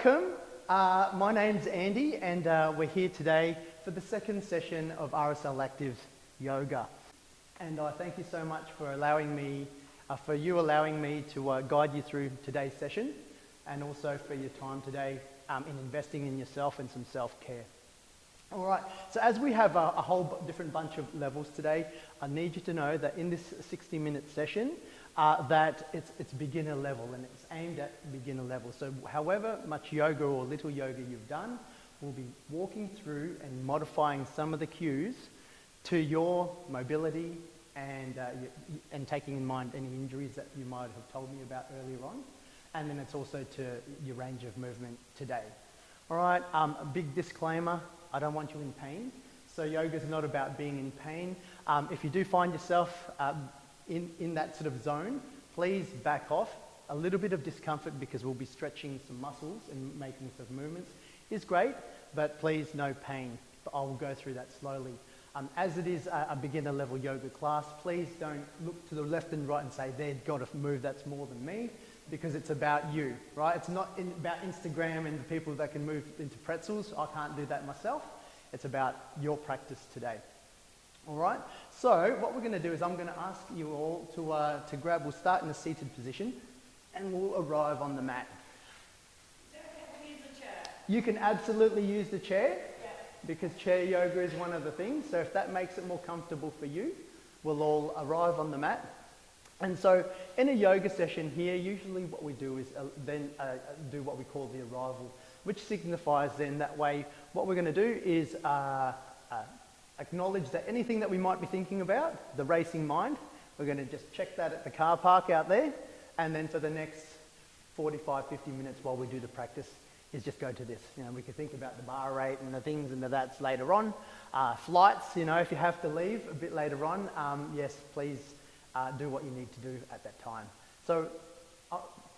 welcome. My name's Andy, and we're here today for the second session of RSL Active Yoga. And I thank you so much for allowing me to guide you through today's session, and also for your time today in investing in yourself and some self-care. All right, so as we have a whole different bunch of levels today, I need you to know that in this 60-minute session, that it's beginner level, and it's aimed at beginner level. So however much yoga or little yoga you've done, we'll be walking through and modifying some of the cues to your mobility and taking in mind any injuries that you might have told me about earlier on. And then it's also to your range of movement today. All right, a big disclaimer, I don't want you in pain. So yoga is not about being in pain. If you do find yourself in that sort of zone, please back off. A little bit of discomfort because we'll be stretching some muscles and making some movements is great, but please no pain. But I will go through that slowly. As it is a beginner level yoga class, please don't look to the left and right and say, they've got a move that's more than me, because it's about you, right? It's not about Instagram and the people that can move into pretzels. I can't do that myself. It's about your practice today. All right, so what we're going to do is I'm going to ask you all to grab, we'll start in a seated position and we'll arrive on the mat. Don't have to use the chair. You can absolutely use the chair, Yeah. because chair yoga is one of the things. So if that makes it more comfortable for you, we'll all arrive on the mat. And so in a yoga session here, usually what we do is then do what we call the arrival, which signifies then that way what we're going to do is acknowledge that anything that we might be thinking about, the racing mind, we're going to just check that at the car park out there, and then for the next 45, 50 minutes while we do the practice is just go to this. You know, we could think about the bar rate and the things and the that's later on. Flights, you know, if you have to leave a bit later on, yes, please do what you need to do at that time. So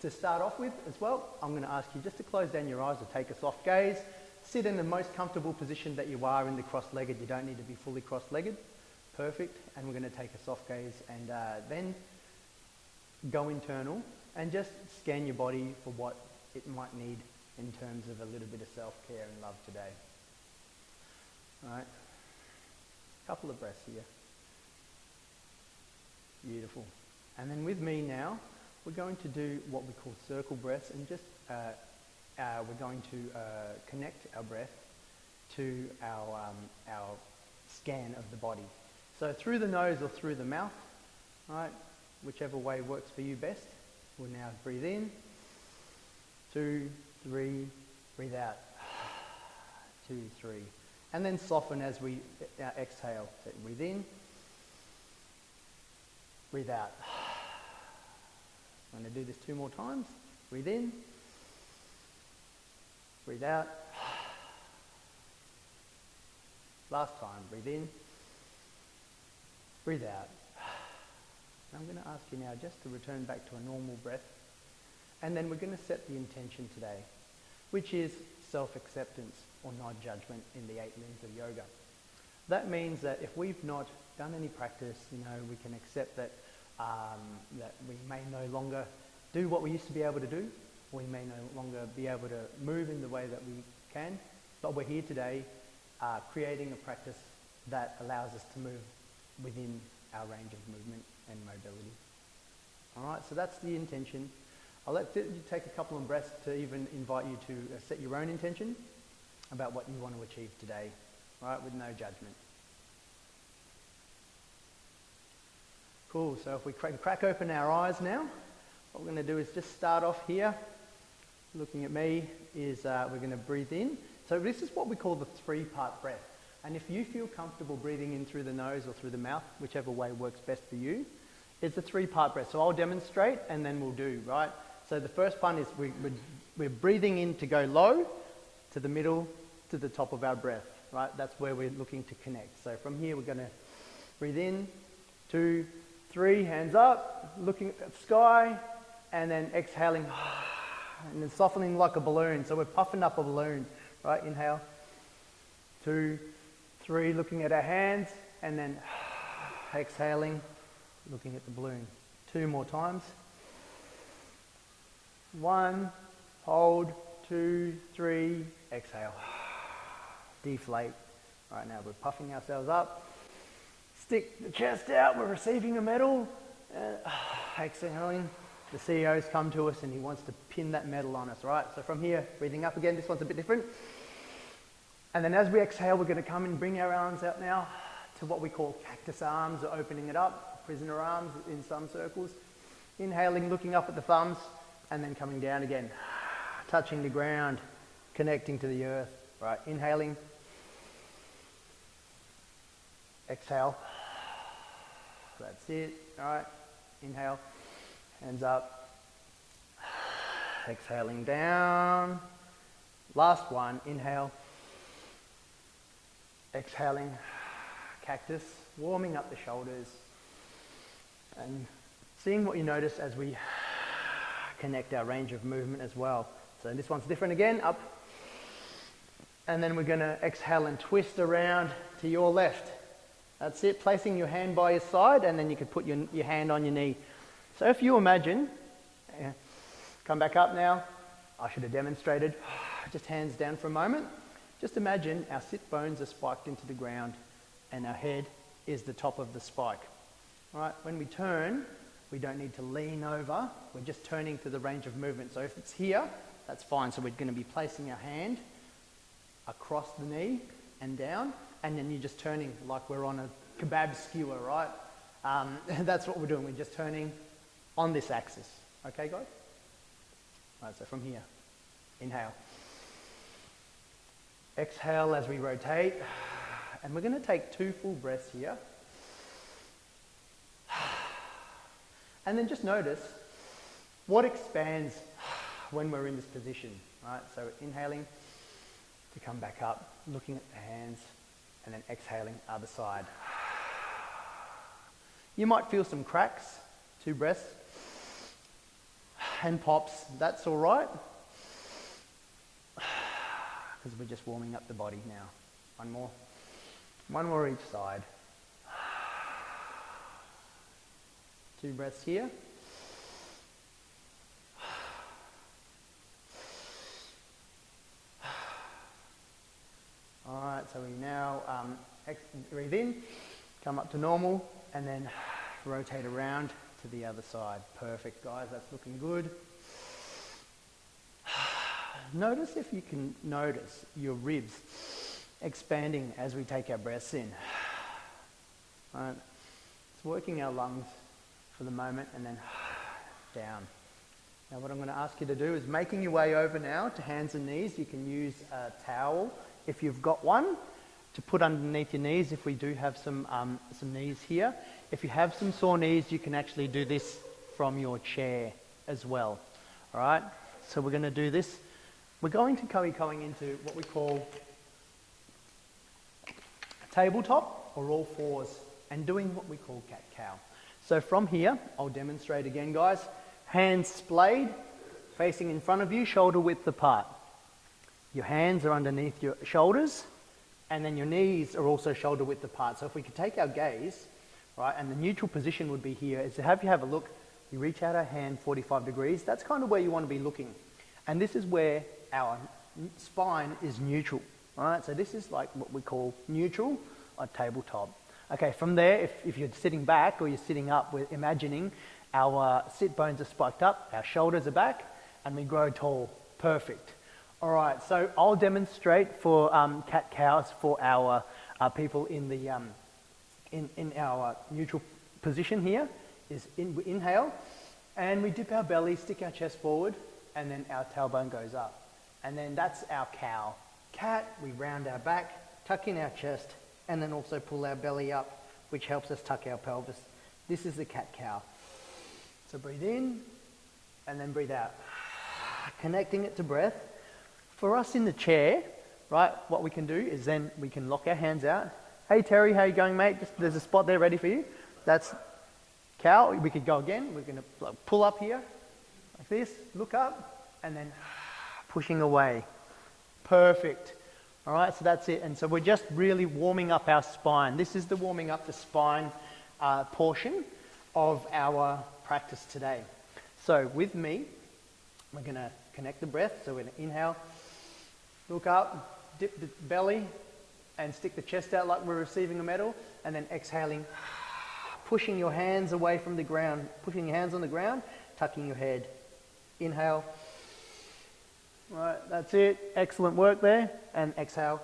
to start off with as well, I'm going to ask you just to close down your eyes or take a soft gaze. Sit in the most comfortable position that you are in the cross-legged. You don't need to be fully cross-legged. Perfect. And we're going to take a soft gaze and then go internal and just scan your body for what it might need in terms of a little bit of self-care and love today. All right. Couple of breaths here. Beautiful. And then with me now, we're going to do what we call circle breaths, and just we're going to connect our breath to our scan of the body. So through the nose or through the mouth, right? Whichever way works for you best. We'll now breathe in. 2, 3, breathe out. 2, 3. And then soften as we exhale. So breathe in. Breathe out. I'm going to do this 2 more times. Breathe in. Breathe out. Last time, breathe in. Breathe out. I'm going to ask you now just to return back to a normal breath. And then we're going to set the intention today, which is self-acceptance or non-judgment in the 8 limbs of yoga. That means that if we've not done any practice, you know, we can accept that that we may no longer do what we used to be able to do. We may no longer be able to move in the way that we can, but we're here today creating a practice that allows us to move within our range of movement and mobility. All right, so that's the intention. I'll let you take a couple of breaths to even invite you to set your own intention about what you want to achieve today, all right, with no judgment. Cool, so if we crack open our eyes now, what we're going to do is just start off here. Looking at me is we're going to breathe in. So this is what we call the 3-part breath. And if you feel comfortable breathing in through the nose or through the mouth, whichever way works best for you, it's a 3-part breath. So I'll demonstrate and then we'll do, right? So the first one is we're breathing in to go low, to the middle, to the top of our breath, right? That's where we're looking to connect. So from here we're going to breathe in, 2, 3, hands up, looking at the sky, and then exhaling, and then softening like a balloon. So we're puffing up a balloon, right? Inhale, 2, 3, looking at our hands, and then exhaling, looking at the balloon. 2 more times. 1, hold, 2, 3, exhale. Deflate. All right, now we're puffing ourselves up. Stick the chest out, we're receiving a medal. Exhaling. The CEO's come to us and he wants to pin that medal on us, right? So from here, breathing up again, this one's a bit different. And then as we exhale, we're going to come and bring our arms out now to what we call cactus arms, or opening it up, prisoner arms in some circles. Inhaling, looking up at the thumbs, and then coming down again. Touching the ground, connecting to the earth, right? Inhaling. Exhale. That's it, all right? Inhale, hands up. Exhaling down. Last one, inhale. Exhaling, cactus, warming up the shoulders. And seeing what you notice as we connect our range of movement as well. So this one's different again, up. And then we're going to exhale and twist around to your left. That's it, placing your hand by your side, and then you could put your hand on your knee. So if you imagine, come back up now. I should have demonstrated. Just hands down for a moment. Just imagine our sit bones are spiked into the ground and our head is the top of the spike. All right, when we turn, we don't need to lean over. We're just turning to the range of movement. So if it's here, that's fine. So we're going to be placing our hand across the knee and down, and then you're just turning like we're on a kebab skewer, right? That's what we're doing. We're just turning on this axis. Okay, guys? All right, so from here, inhale. Exhale as we rotate, and we're going to take 2 full breaths here. And then just notice what expands when we're in this position, right? So inhaling to come back up, looking at the hands, and then exhaling other side. You might feel some cracks, 2 breaths, and pops, that's all right. Because we're just warming up the body now. One more each side. 2 breaths here. All right, so we now breathe in, come up to normal, and then rotate around to the other side. Perfect, guys, that's looking good. Notice if you can notice your ribs expanding as we take our breaths in. Right. It's working our lungs for the moment, and then down. Now what I'm going to ask you to do is making your way over now to hands and knees. You can use a towel if you've got one to put underneath your knees if we do have some knees here. If you have some sore knees, you can actually do this from your chair as well. All right, so we're going to do this. We're going to be going into what we call a tabletop or all fours and doing what we call cat-cow. So from here, I'll demonstrate again, guys. Hands splayed, facing in front of you, shoulder width apart. Your hands are underneath your shoulders, and then your knees are also shoulder width apart. So if we could take our gaze, right, and the neutral position would be here, is to have you have a look. We reach out our hand 45 degrees. That's kind of where you want to be looking. And this is where our spine is neutral. All right, so this is like what we call neutral or tabletop. Okay, from there, if you're sitting back or you're sitting up, we're imagining our sit bones are spiked up, our shoulders are back, and we grow tall. Perfect. All right, so I'll demonstrate for cat-cows for our people in the in our neutral position here. We inhale, and we dip our belly, stick our chest forward, and then our tailbone goes up. And then that's our cow. Cat, we round our back, tuck in our chest, and then also pull our belly up, which helps us tuck our pelvis. This is the cat-cow. So breathe in, and then breathe out. Connecting it to breath. For us in the chair, right, what we can do is then we can lock our hands out. Hey Terry, how you going, mate? There's a spot there ready for you. That's cow. We could go again. We're going to pull up here, like this, look up, and then pushing away. Perfect. All right, so that's it. And so we're just really warming up our spine. This is the warming up the spine portion of our practice today. So with me, we're going to connect the breath. So we're going to inhale, look up, dip the belly, and stick the chest out like we're receiving a medal, and then exhaling, pushing your hands away from the ground, pushing your hands on the ground, tucking your head. Inhale. Right, that's it. Excellent work there. And exhale.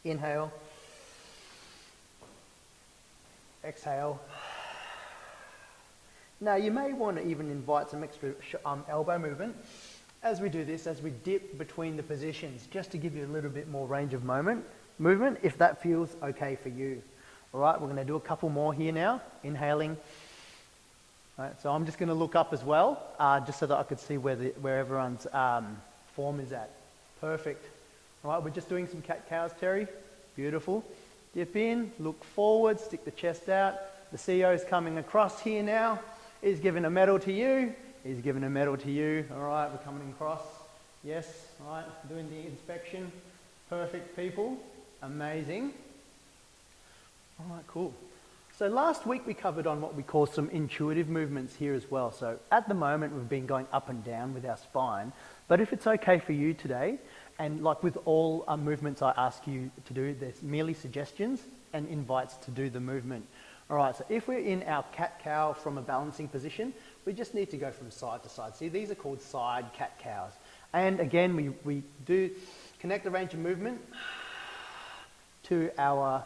Inhale. Exhale. Now you may want to even invite some extra elbow movement as we do this, as we dip between the positions, just to give you a little bit more range of movement, if that feels okay for you. All right, we're going to do a couple more here now. Inhaling. All right, so I'm just going to look up as well, just so that I could see where everyone's form is at. Perfect. All right, we're just doing some cat-cows, Terry. Beautiful. Dip in, look forward, stick the chest out. The CEO is coming across here now. He's giving a medal to you. He's giving a medal to you. All right, we're coming across. Yes, all right, doing the inspection. Perfect, people. Amazing. All right, cool. So last week we covered on what we call some intuitive movements here as well. So at the moment we've been going up and down with our spine, but if it's okay for you today, and like with all movements I ask you to do, there's merely suggestions and invites to do the movement. All right, so if we're in our cat-cow from a balancing position, we just need to go from side to side. See, these are called side cat-cows. And again, we do connect the range of movement to our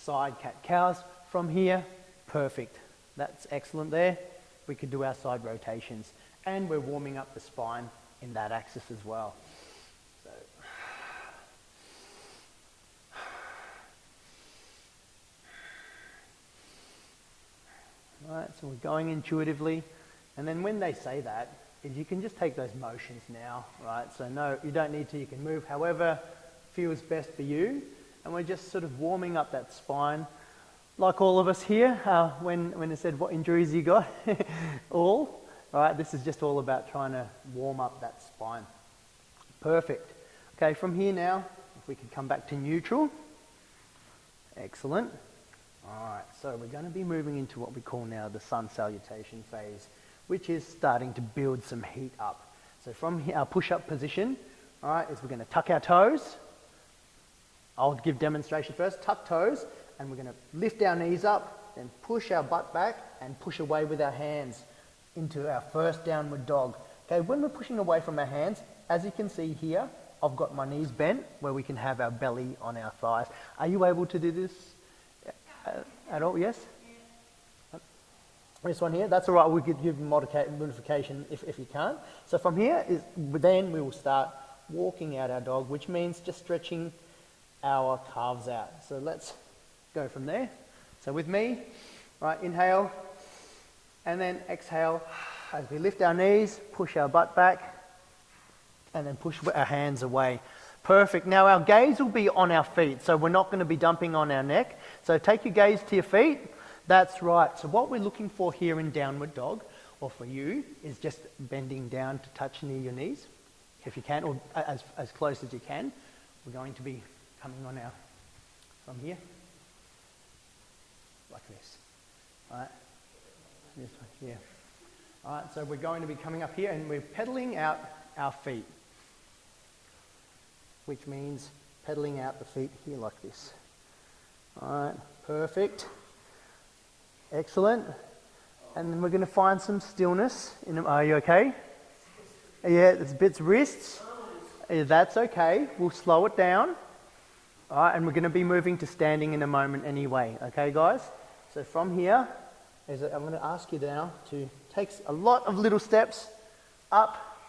side cat-cows. From here, perfect. That's excellent there. We could do our side rotations. And we're warming up the spine in that axis as well. So, all right, so we're going intuitively. And then when they say that, you can just take those motions now, right? So no, you don't need to, you can move however feels best for you. And we're just sort of warming up that spine. Like all of us here, when I said what injuries you got, all right, this is just all about trying to warm up that spine. Perfect. Okay, from here now, if we could come back to neutral. Excellent. All right, so we're going to be moving into what we call now the sun salutation phase, which is starting to build some heat up. So from here, our push-up position, all right, is we're going to tuck our toes. I'll give demonstration first. Tuck toes, and we're going to lift our knees up, then push our butt back and push away with our hands into our first downward dog. Okay, when we're pushing away from our hands, as you can see here, I've got my knees bent where we can have our belly on our thighs. Are you able to do this at all? Yes? Yeah. This one here, that's all right. We could give modification if you can't. So from here, then we will start walking out our dog, which means just stretching our calves out. So let's go from there. So with me, right, inhale, and then exhale as we lift our knees, push our butt back, and then push our hands away. Perfect. Now our gaze will be on our feet, so we're not going to be dumping on our neck. So take your gaze to your feet. That's right. So what we're looking for here in downward dog, or for you, is just bending down to touch near your knees, if you can, or as close as you can. We're going to be coming on our, from here, like this. All right, this one here. All right, so we're going to be coming up here and we're pedaling out our feet, which means pedaling out the feet here like this. All right, perfect. Excellent. And then we're going to find some stillness. Are you okay? Yeah, there's bits wrists. Yeah, that's okay. We'll slow it down. All right, and we're going to be moving to standing in a moment anyway. Okay, guys? So from here, I'm going to ask you now to take a lot of little steps up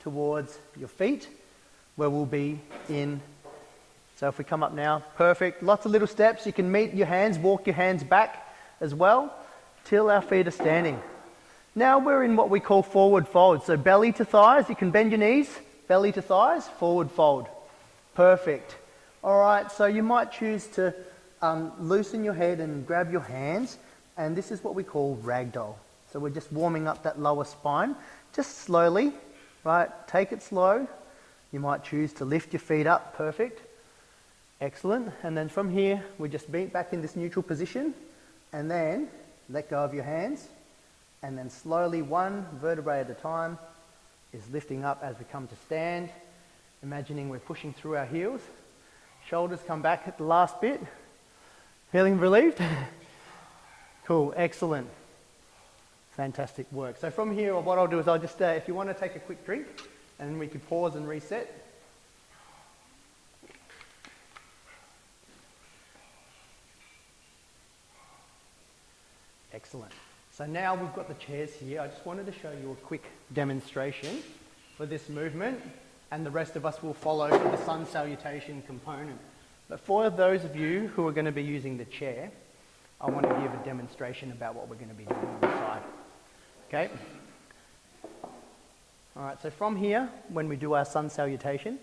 towards your feet, where we'll be in. So if we come up now, perfect. Lots of little steps. You can meet your hands, walk your hands back as well, till our feet are standing. Now we're in what we call forward fold. So belly to thighs. You can bend your knees, belly to thighs, forward fold. Perfect. All right, so you might choose to loosen your head and grab your hands, and this is what we call ragdoll. So we're just warming up that lower spine, just slowly, right? Take it slow. You might choose to lift your feet up, perfect. Excellent, and then from here, we just beat back in this neutral position, and then let go of your hands, And then slowly, one vertebrae at a time, is lifting up as we come to stand. Imagining we're pushing through our heels. Shoulders come back at the last bit. Feeling relieved? Cool, excellent. Fantastic work. So from here, what I'll do is I'll just, if you want to take a quick drink, and then we could pause and reset. Excellent. So now we've got the chairs here. I just wanted to show you a quick demonstration for this movement, and the rest of us will follow for the sun salutation component. But for those of you who are going to be using the chair, I want to give a demonstration about what we're going to be doing on the side. Okay? All right, so from here, when we do our sun salutation,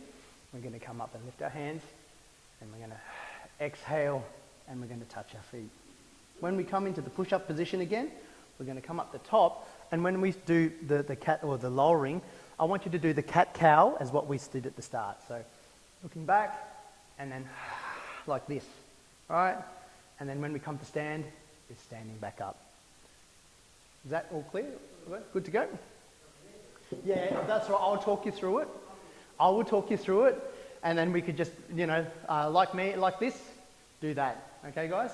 we're going to come up and lift our hands, and we're going to exhale, and we're going to touch our feet. When we come into the push-up position again, we're going to come up the top, and when we do the cat or the lowering, I want you to do the cat-cow as what we did at the start. So looking back, and then like this, all right? And then when we come to stand, it's standing back up. Is that all clear? Good to go? Yeah, that's right. I'll talk you through it. I will talk you through it, and then we could just, you know, like me, like this, do that. Okay, guys?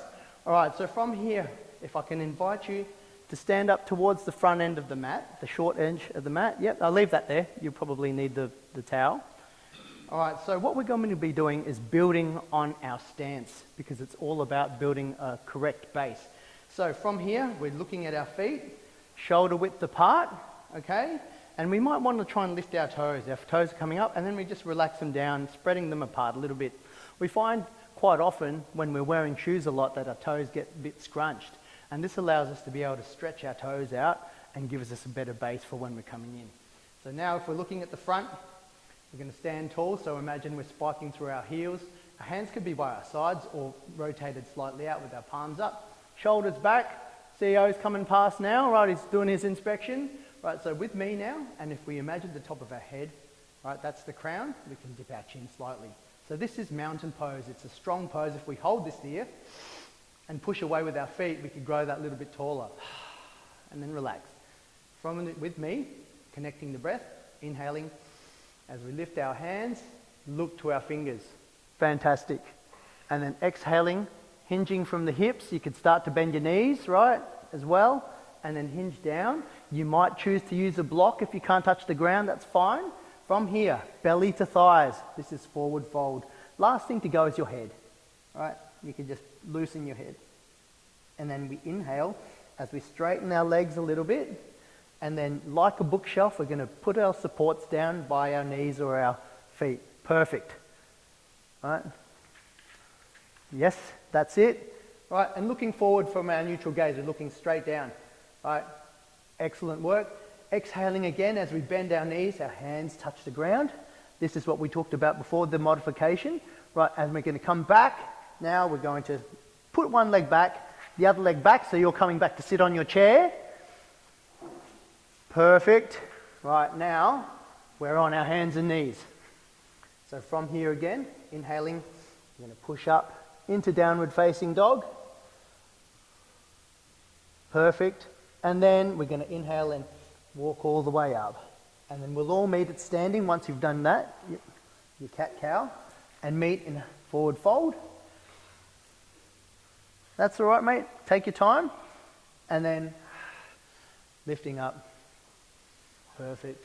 All right, so from here, if I can invite you to stand up towards the front end of the mat, the short edge of the mat. Yep, I'll leave that there. You'll probably need the towel. All right, so what we're going to be doing is building on our stance, because it's all about building a correct base. So from here, we're looking at our feet, shoulder width apart, okay? And we might want to try and lift our toes. Our toes are coming up, and then we just relax them down, spreading them apart a little bit. We find quite often when we're wearing shoes a lot that our toes get a bit scrunched. And this allows us to be able to stretch our toes out and gives us a better base for when we're coming in. So now if we're looking at the front, we're going to stand tall, so imagine we're spiking through our heels. Our hands could be by our sides or rotated slightly out with our palms up. Shoulders back. CEO's coming past now, right? He's doing his inspection. Right, so with me now, and if we imagine the top of our head, right, that's the crown, we can dip our chin slightly. So this is mountain pose. It's a strong pose. If we hold this here and push away with our feet, we could grow that little bit taller. And then relax. With me, connecting the breath, inhaling. As we lift our hands, look to our fingers. Fantastic. And then exhaling, hinging from the hips. You could start to bend your knees, right, as well. And then hinge down. You might choose to use a block if you can't touch the ground, that's fine. From here, belly to thighs. This is forward fold. Last thing to go is your head, right? You can just loosen your head. And then we inhale as we straighten our legs a little bit. And then like a bookshelf, we're going to put our supports down by our knees or our feet. Perfect. Right? Yes, that's it. Right, and looking forward from our neutral gaze, we're looking straight down. Right, excellent work. Exhaling again as we bend our knees, our hands touch the ground. This is what we talked about before, the modification. Right, and we're going to come back. Now we're going to put one leg back, the other leg back, so you're coming back to sit on your chair. Perfect. Right, now we're on our hands and knees. So from here again, inhaling, we're going to push up into downward facing dog. Perfect. And then we're going to inhale and walk all the way up. And then we'll all meet at standing once you've done that. Your cat-cow. And meet in a forward fold. That's all right, mate. Take your time. And then lifting up. Perfect.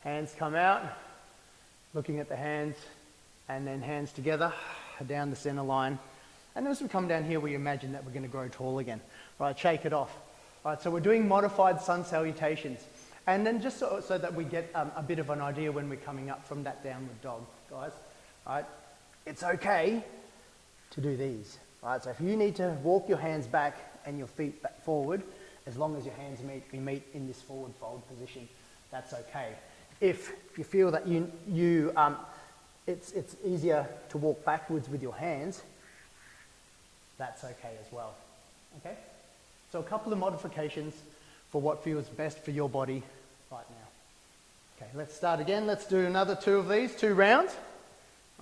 Hands come out. Looking at the hands. And then hands together. Down the center line. And as we come down here, we imagine that we're going to grow tall again. Right, shake it off. Right, so we're doing modified sun salutations. And then just so that we get a bit of an idea when we're coming up from that downward dog, guys. Right, it's okay to do these. Right, so if you need to walk your hands back and your feet back forward, as long as your hands meet in this forward fold position, that's okay. If you feel that it's easier to walk backwards with your hands, that's okay as well. Okay? So a couple of modifications for what feels best for your body right now. Okay, let's start again. Let's do another 2 of these, 2 rounds.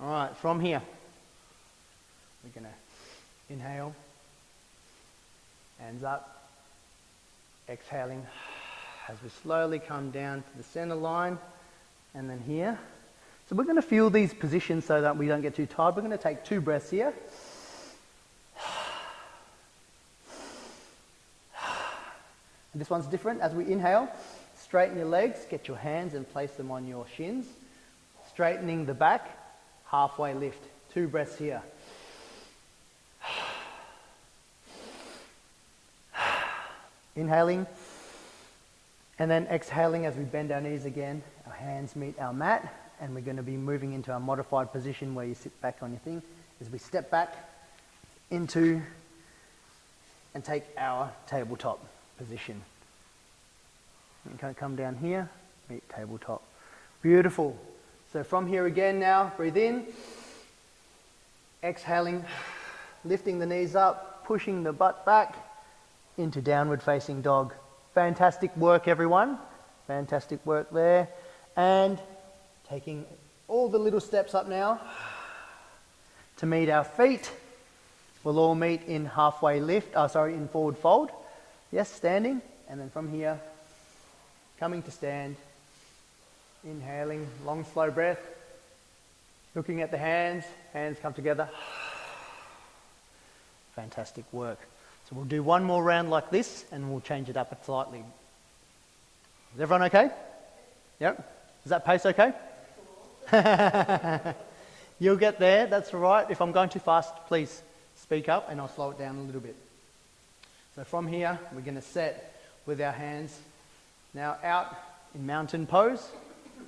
All right, from here, we're going to inhale, hands up, exhaling as we slowly come down to the center line and then here. So we're going to feel these positions so that we don't get too tired. We're going to take 2 breaths here. And this one's different. As we inhale, straighten your legs, get your hands and place them on your shins. Straightening the back, halfway lift. 2 breaths here. Inhaling and then exhaling as we bend our knees again. Our hands meet our mat and we're going to be moving into our modified position where you sit back on your thing as we step back into and take our tabletop position. You can come down here, meet tabletop. Beautiful. So from here again now, breathe in, exhaling, lifting the knees up, pushing the butt back into downward facing dog. Fantastic work, everyone. Fantastic work there. And taking all the little steps up now to meet our feet. We'll all meet in halfway lift, in forward fold. Yes, standing. And then from here, coming to stand. Inhaling, long slow breath. Looking at the hands, hands come together. Fantastic work. So we'll do one more round like this and we'll change it up slightly. Is everyone okay? Yep. Is that pace okay? You'll get there, that's all right. If I'm going too fast, please speak up and I'll slow it down a little bit. So from here, we're going to set with our hands now out in mountain pose.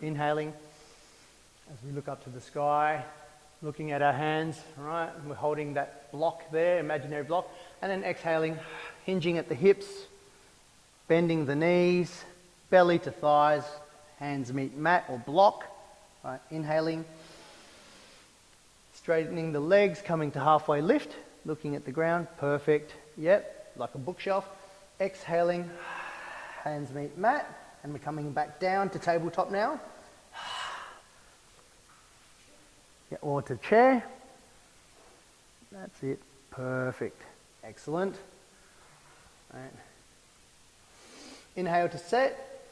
Inhaling as we look up to the sky, looking at our hands, right? We're holding that block there, imaginary block, and then exhaling, hinging at the hips, bending the knees, belly to thighs, hands meet mat or block, right? Inhaling, straightening the legs, coming to halfway lift, looking at the ground, perfect, yep, like a bookshelf. Exhaling, hands meet mat, and we're coming back down to tabletop now. Yeah, or to chair. That's it. Perfect. Excellent. Right. Inhale to set.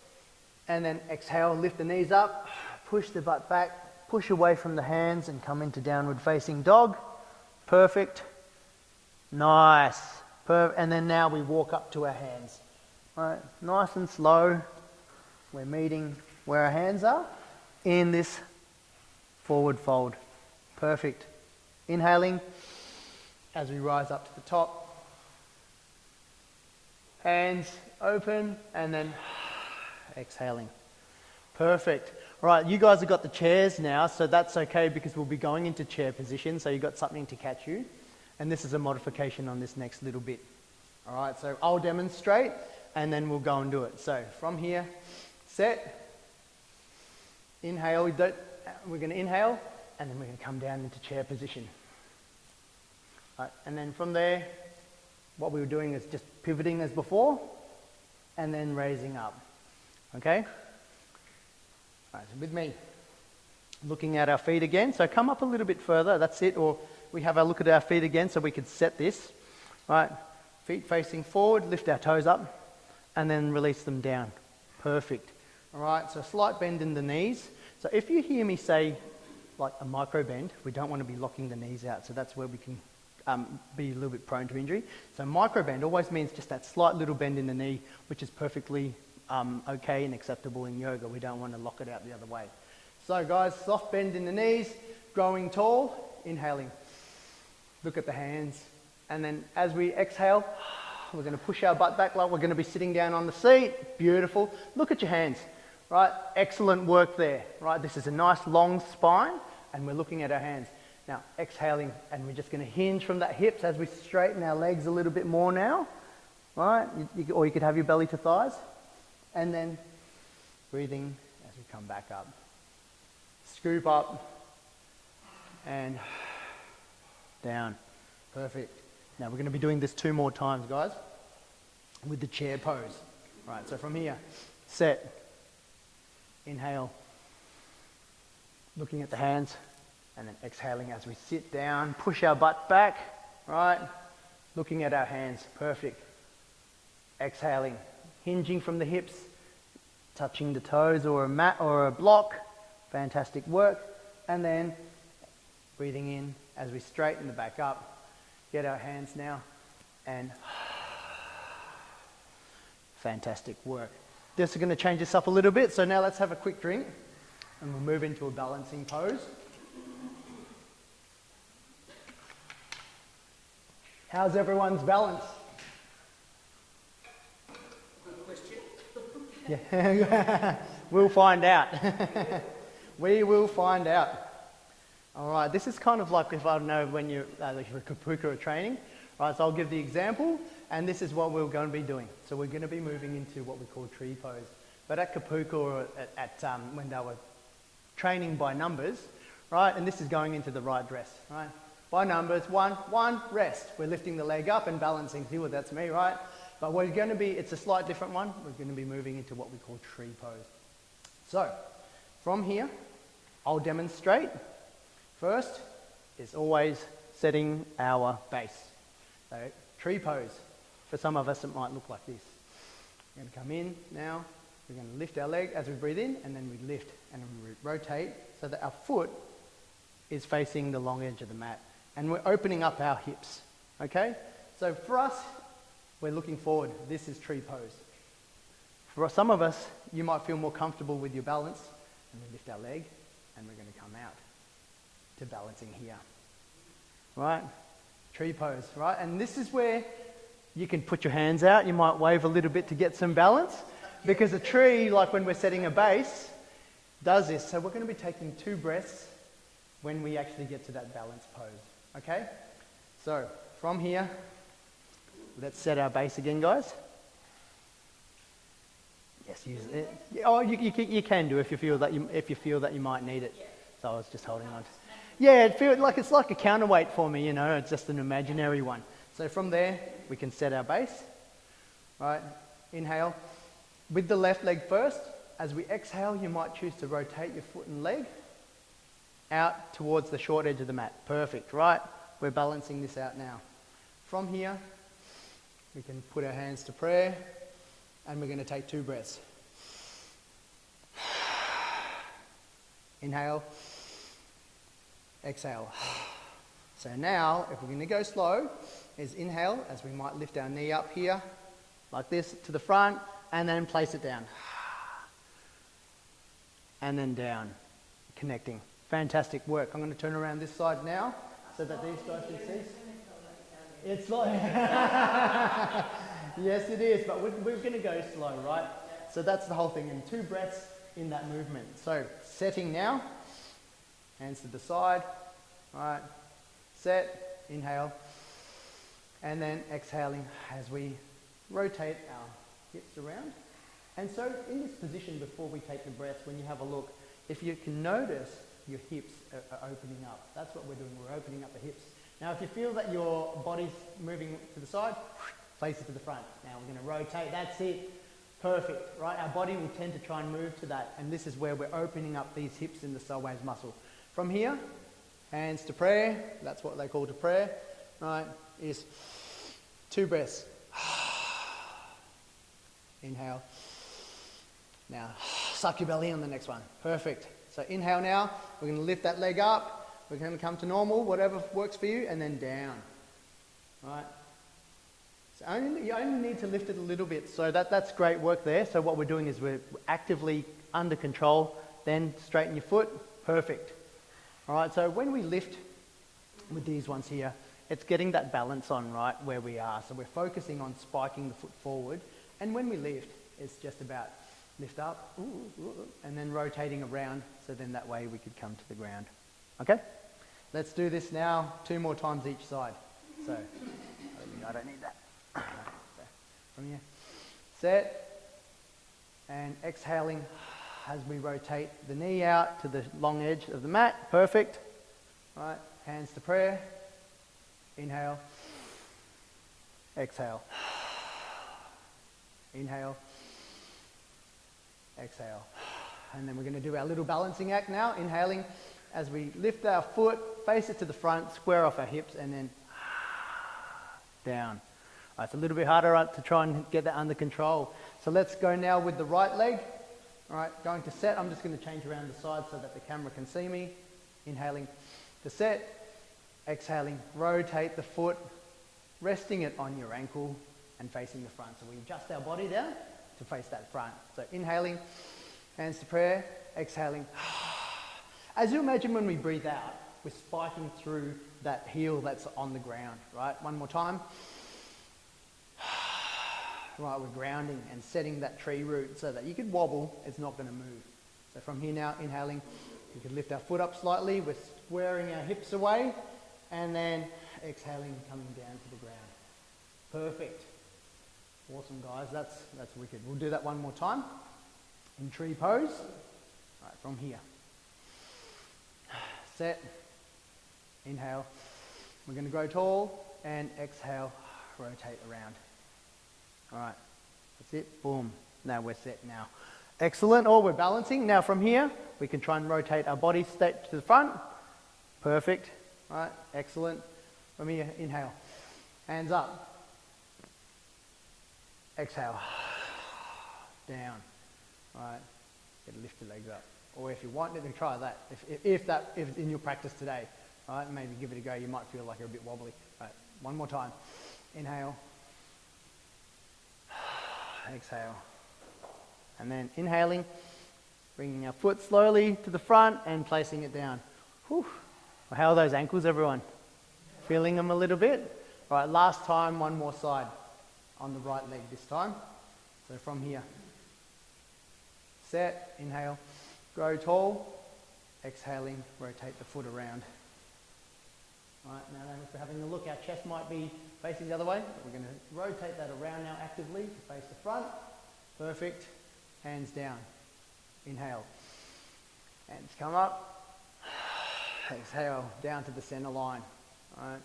And then exhale, lift the knees up. Push the butt back. Push away from the hands and come into downward facing dog. Perfect. Nice. And then now we walk up to our hands. Right. Nice and slow. We're meeting where our hands are in this forward fold. Perfect. Inhaling as we rise up to the top. Hands open and then exhaling. Perfect. All right, you guys have got the chairs now, so that's okay because we'll be going into chair position, so you've got something to catch you. And this is a modification on this next little bit. All right, so I'll demonstrate and then we'll go and do it. So from here, set, inhale, we're going to inhale and then we're going to come down into chair position. Right, and then from there, what we were doing is just pivoting as before and then raising up. Okay? All right, so with me, looking at our feet again. So come up a little bit further, that's it, or we have a look at our feet again so we could set this. Right, feet facing forward, lift our toes up and then release them down. Perfect. All right, so slight bend in the knees. So if you hear me say like a micro bend, we don't want to be locking the knees out, so that's where we can be a little bit prone to injury. So micro bend always means just that slight little bend in the knee, which is perfectly okay and acceptable in yoga. We don't want to lock it out the other way. So guys, soft bend in the knees, growing tall, inhaling. Look at the hands. And then as we exhale, we're going to push our butt back like we're going to be sitting down on the seat. Beautiful. Look at your hands. Right, excellent work there. Right, this is a nice long spine and we're looking at our hands. Now exhaling and we're just going to hinge from that hips as we straighten our legs a little bit more now. Right, or you could have your belly to thighs. And then breathing as we come back up. Scoop up and down. Perfect. Now we're going to be doing this 2 more times, guys, with the chair pose. Right, so from here, set. Inhale, looking at the hands, and then exhaling as we sit down, push our butt back, right? Looking at our hands, perfect. Exhaling, hinging from the hips, touching the toes or a mat or a block. Fantastic work. And then breathing in as we straighten the back up. Get our hands now and fantastic work. Just going to change this up a little bit. So now let's have a quick drink and we'll move into a balancing pose. How's everyone's balance? Good question. Yeah. We'll find out. We will find out. All right, this is kind of like if I know when you're like a kapuka training. Right, so I'll give the example, and this is what we're going to be doing. So we're going to be moving into what we call tree pose. But at kapuka or when they were training by numbers, right, and this is going into the right dress, right? By numbers, one, rest. We're lifting the leg up and balancing. See what that's me, right? But we're going to be, it's a slight different one. We're going to be moving into what we call tree pose. So, from here, I'll demonstrate. First is always setting our base. So, tree pose. For some of us, it might look like this. We're going to come in now. We're going to lift our leg as we breathe in, and then we lift and we rotate so that our foot is facing the long edge of the mat. And we're opening up our hips, okay? So for us, we're looking forward. This is tree pose. For some of us, you might feel more comfortable with your balance, and we lift our leg, and we're going to come out to balancing here, right? Tree pose, right? And this is where you can put your hands out. You might wave a little bit to get some balance, because a tree, like when we're setting a base, does this. So we're going to be taking 2 breaths when we actually get to that balance pose. Okay? So, from here, let's set our base again, guys. Yes, use it. Oh, you can do if you feel that you might need it. So I was just holding on. Yeah, it feels like it's like a counterweight for me, you know. It's just an imaginary one. So from there, we can set our base. Right? Inhale. With the left leg first. As we exhale, you might choose to rotate your foot and leg out towards the short edge of the mat. Perfect, right? We're balancing this out now. From here, we can put our hands to prayer, and we're going to take 2 breaths. Inhale, exhale. So now, if we're going to go slow, is inhale, as we might lift our knee up here, like this, to the front, and then place it down. And then down, connecting. Fantastic work. I'm going to turn around this side now so that these guys can see. It's like, yes it is, but we're going to go slow, right? So that's the whole thing, and 2 breaths in that movement. So setting now, hands to the side, right? Set, inhale, and then exhaling as we rotate our hips around. And so in this position before we take the breath, when you have a look, if you can notice your hips are opening up. That's what we're doing. We're opening up the hips. Now, if you feel that your body's moving to the side, place it to the front. Now we're going to rotate. That's it. Perfect, right? Our body will tend to try and move to that. And this is where we're opening up these hips in the psoas muscle. From here, hands to prayer. That's what they call to prayer, right? Is 2 breaths. Inhale. Now, suck your belly on the next one. Perfect. So inhale now. We're going to lift that leg up. We're going to come to normal, whatever works for you, and then down. Right? So you only need to lift it a little bit. So that's great work there. So what we're doing is we're actively under control. Then straighten your foot. Perfect. All right, so when we lift with these ones here, it's getting that balance on, right, where we are. So we're focusing on spiking the foot forward. And when we lift, it's just about lift up, and then rotating around, so then that way we could come to the ground. Okay? Let's do this now 2 more times each side. So, I don't need that. From here. Set, and exhaling as we rotate the knee out to the long edge of the mat. Perfect. Right, hands to prayer. Inhale. Exhale. Inhale. Exhale. And then we're going to do our little balancing act now. Inhaling as we lift our foot, face it to the front, square off our hips, and then down. It's a little bit harder to try and get that under control. So let's go now with the right leg. All right, going to set. I'm just going to change around the side so that the camera can see me. Inhaling to set. Exhaling, rotate the foot, resting it on your ankle and facing the front. So we adjust our body down to face that front. So inhaling, hands to prayer. Exhaling. As you imagine when we breathe out, we're spiking through that heel that's on the ground, right? One more time. Right, we're grounding and setting that tree root so that you could wobble, it's not going to move. So from here now, inhaling, we can lift our foot up slightly, we're squaring our hips away, and then exhaling, coming down to the ground. Perfect. Awesome, guys, that's wicked. We'll do that one more time in tree pose. All right, from here. Set, inhale, we're going to grow tall, and exhale, rotate around. All right, that's it, boom. Now we're set now. Excellent, we're balancing. Now from here, we can try and rotate our body straight to the front. Perfect, all right, excellent. From here, inhale, hands up. Exhale, down. All right, get to lift your legs up. Or if you want, then try that. If it's in your practice today, all right, maybe give it a go. You might feel like you're a bit wobbly. All right, one more time. Inhale. Exhale. And then inhaling, bringing our foot slowly to the front and placing it down. Whew. Well, how are those ankles, everyone? Feeling them a little bit? All right, last time, one more side on the right leg this time. So from here, set, inhale, grow tall, exhaling, rotate the foot around. All right, now if we're having a look, our chest might be facing the other way. We're going to rotate that around now actively to face the front. Perfect. Hands down. Inhale. Hands come up. Exhale, down to the center line. All right,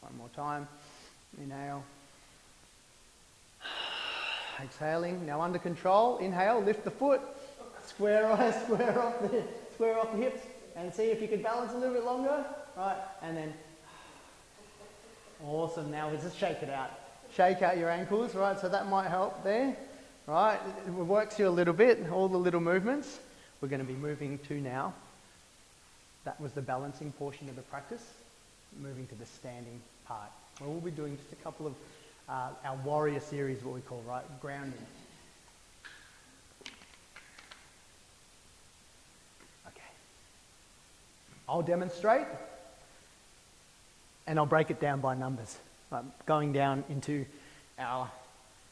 one more time. Inhale. Exhaling, now under control. Inhale, lift the foot. Square off the hips. And see if you can balance a little bit longer. All right, and then awesome. Now we just shake it out. Shake out your ankles, right? So that might help there, right? It works you a little bit, all the little movements. We're going to be moving to now. That was the balancing portion of the practice. Moving to the standing part. Well, we'll be doing just a couple of our warrior series, what we call, right? Grounding. Okay. I'll demonstrate. And I'll break it down by numbers, right? Going down into our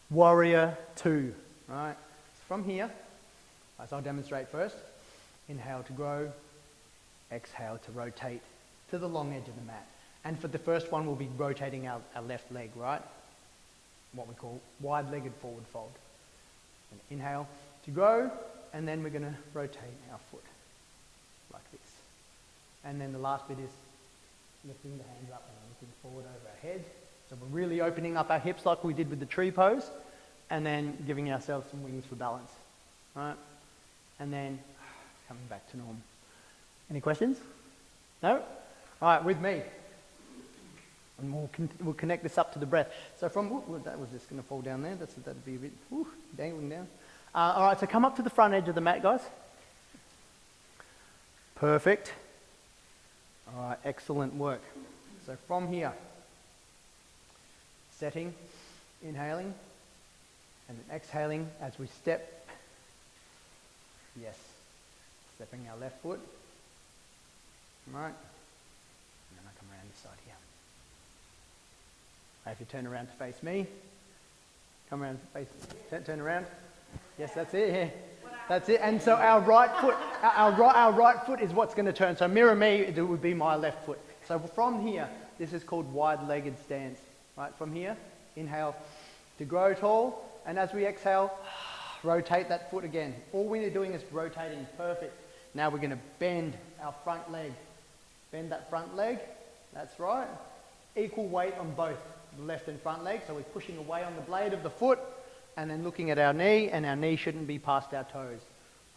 warrior 2, right? From here, so I'll demonstrate first. Inhale to grow, exhale to rotate to the long edge of the mat. And for the first one, we'll be rotating our left leg, right? What we call wide-legged forward fold. And inhale to grow, and then we're going to rotate our foot like this. And then the last bit is lifting the hands up and looking forward over our head. So we're really opening up our hips like we did with the tree pose, and then giving ourselves some wings for balance. Right? And then coming back to normal. Any questions? No? All right, with me. And we'll connect this up to the breath. So from, that was just going to fall down there. That'd be a bit dangling down. All right, so come up to the front edge of the mat, guys. Perfect. All right, excellent work. So from here, setting, inhaling, and then exhaling as we step. Yes, stepping our left foot. All right, and then I come around this side here. If you turn around to face me, come around, turn around. Yes, that's it. Yeah. That's it. And so our right foot, our right foot is what's going to turn. So mirror me, it would be my left foot. So from here, this is called wide-legged stance. Right, from here, inhale to grow tall, and as we exhale, rotate that foot again. All we're doing is rotating. Perfect. Now we're going to bend our front leg. Bend that front leg. That's right. Equal weight on both the left and front leg. So we're pushing away on the blade of the foot and then looking at our knee, and our knee shouldn't be past our toes.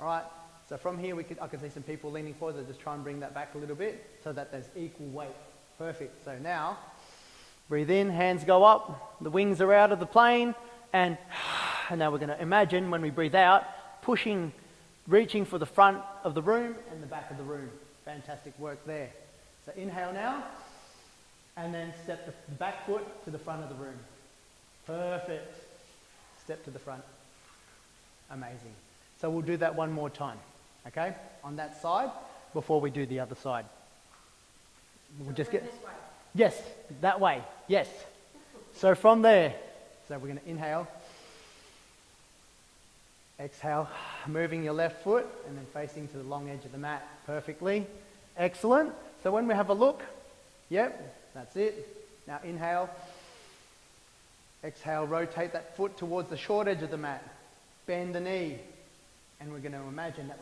All right. So from here, I can see some people leaning forward. So just try and bring that back a little bit so that there's equal weight. Perfect. So now Breathe in, hands go up, the wings are out of the plane, and now we're going to imagine when we breathe out, pushing, reaching for the front of the room and the back of the room. Fantastic work there. So inhale now, and then step the back foot to the front of the room. Perfect. Step to the front. Amazing. So we'll do that one more time, okay? On that side, before we do the other side. We'll just get... This way. Yes, that way, yes. So from there, so we're going to inhale, exhale, moving your left foot and then facing to the long edge of the mat perfectly. Excellent. So when we have a look, yep, that's it. Now inhale, exhale, rotate that foot towards the short edge of the mat. Bend the knee. And we're going to imagine that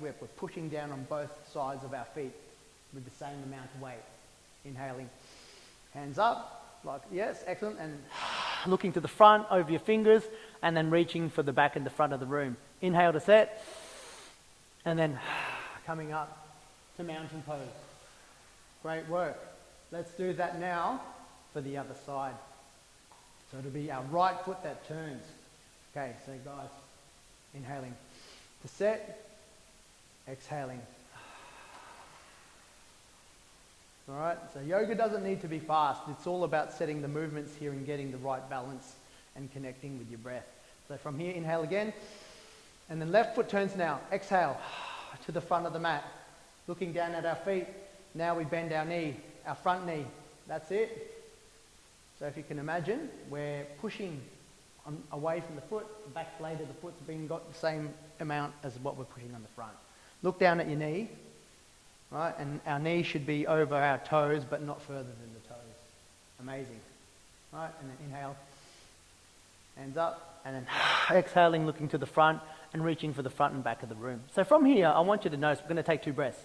we're pushing down on both sides of our feet with the same amount of weight. Inhaling. Hands up, like, yes, excellent, and looking to the front over your fingers, and then reaching for the back and the front of the room. Inhale to set, and then coming up to mountain pose. Great work. Let's do that now for the other side. So it'll be our right foot that turns. Okay, so guys, inhaling to set, exhaling. All right, so yoga doesn't need to be fast. It's all about setting the movements here and getting the right balance and connecting with your breath. So from here, inhale again, and then left foot turns now. Exhale to the front of the mat, looking down at our feet. Now we bend our knee, our front knee. That's it. So if you can imagine, we're pushing away from the foot. The back blade of the foot's got the same amount as what we're pushing on the front. Look down at your knee. Right, and our knee should be over our toes, but not further than the toes. Amazing. Right, and then inhale, hands up, and then exhaling, looking to the front and reaching for the front and back of the room. So from here, I want you to notice we're going to take 2 breaths.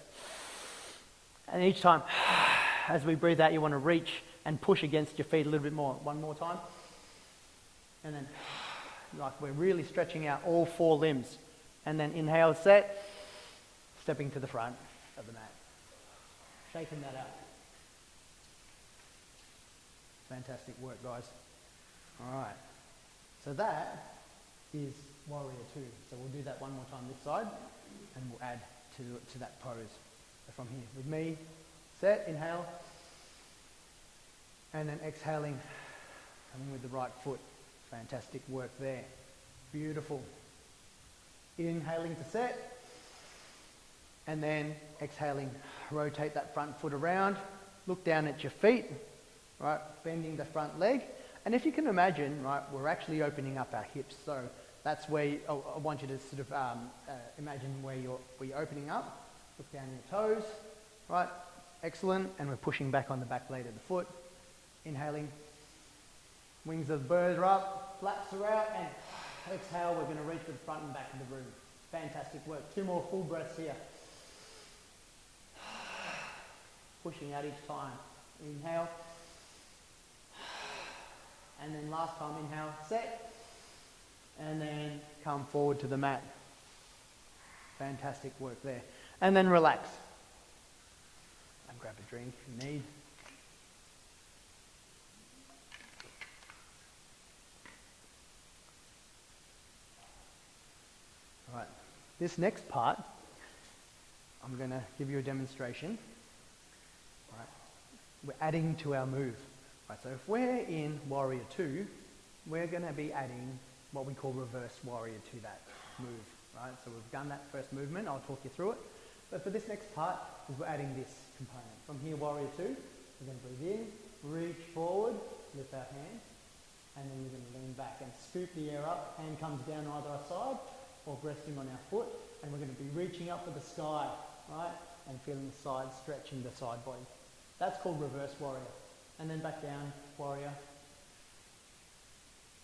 And each time, as we breathe out, you want to reach and push against your feet a little bit more. One more time. And then, like we're really stretching out all 4 limbs. And then inhale, set, stepping to the front of the mat. Shaking that out. Fantastic work, guys. All right. So that is warrior 2. So we'll do that one more time this side, and we'll add to that pose. So from here, with me, set, inhale, and then exhaling, coming with the right foot. Fantastic work there. Beautiful. Inhaling to set, and then exhaling, rotate that front foot around, look down at your feet, right, bending the front leg. And if you can imagine, right, we're actually opening up our hips. So that's where I want you to sort of imagine where you're opening up. Look down your toes, right, excellent. And we're pushing back on the back blade of the foot. Inhaling, wings of the bird are up, flaps are out, and exhale, we're going to reach for the front and back of the room. Fantastic work. 2 more full breaths here. Pushing out each time. Inhale. And then last time, inhale, set. And then come forward to the mat. Fantastic work there. And then relax. And grab a drink if you need. All right. This next part, I'm going to give you a demonstration. Right. We're adding to our move. Right, so if we're in Warrior 2, we're going to be adding what we call reverse Warrior to that move. Right, so we've done that first movement. I'll talk you through it. But for this next part, we're adding this component. From here, Warrior 2, we're going to breathe in, reach forward, lift our hand, and then we're going to lean back and scoop the air up. Hand comes down either side or resting on our foot, and we're going to be reaching up for the sky, right, and feeling the side stretching the side body. That's called reverse warrior. And then back down, warrior,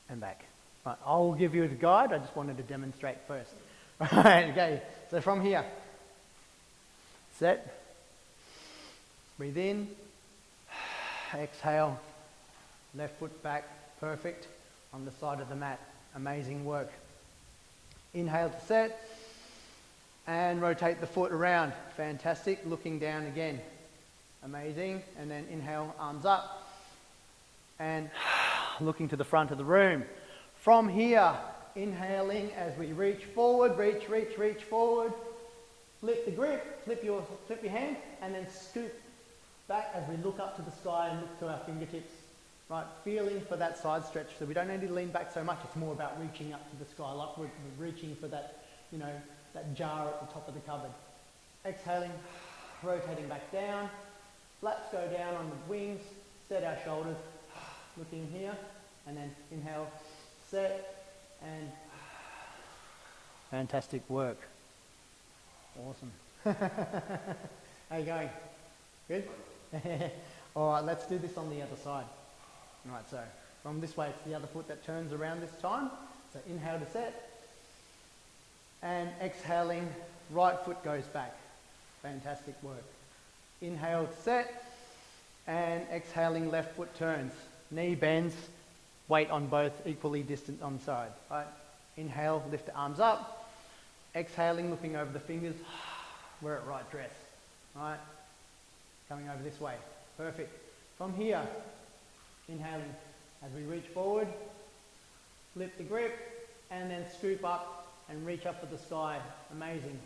and back. Right, I'll give you a guide. I just wanted to demonstrate first. Right, okay. So from here, set, breathe in, exhale, left foot back, perfect, on the side of the mat. Amazing work. Inhale to set, and rotate the foot around. Fantastic. Looking down again. Amazing. And then inhale, arms up. and looking to the front of the room. From here, inhaling as we reach forward, reach forward. Flip the grip, flip your hand, and then scoop back as we look up to the sky and look to our fingertips. Right, feeling for that side stretch. So we don't need to lean back so much. It's more about reaching up to the sky, like we're reaching for that, you know, that jar at the top of the cupboard. Exhaling, rotating back down. Flaps go down on the wings. Set our shoulders. Looking here, and then inhale, set, and fantastic work. Awesome. How you going? Good? All right, let's do this on the other side. All right, so from this way, it's the other foot that turns around this time. So inhale to set, and exhaling, right foot goes back. Fantastic work. Inhale to set, and exhaling, left foot turns. Knee bends, weight on both equally distant on side. Right? Inhale, lift the arms up. Exhaling, looking over the fingers. We're at right dress. Right? Coming over this way. Perfect. From here, inhaling as we reach forward, flip the grip, and then scoop up and reach up for the sky. Amazing.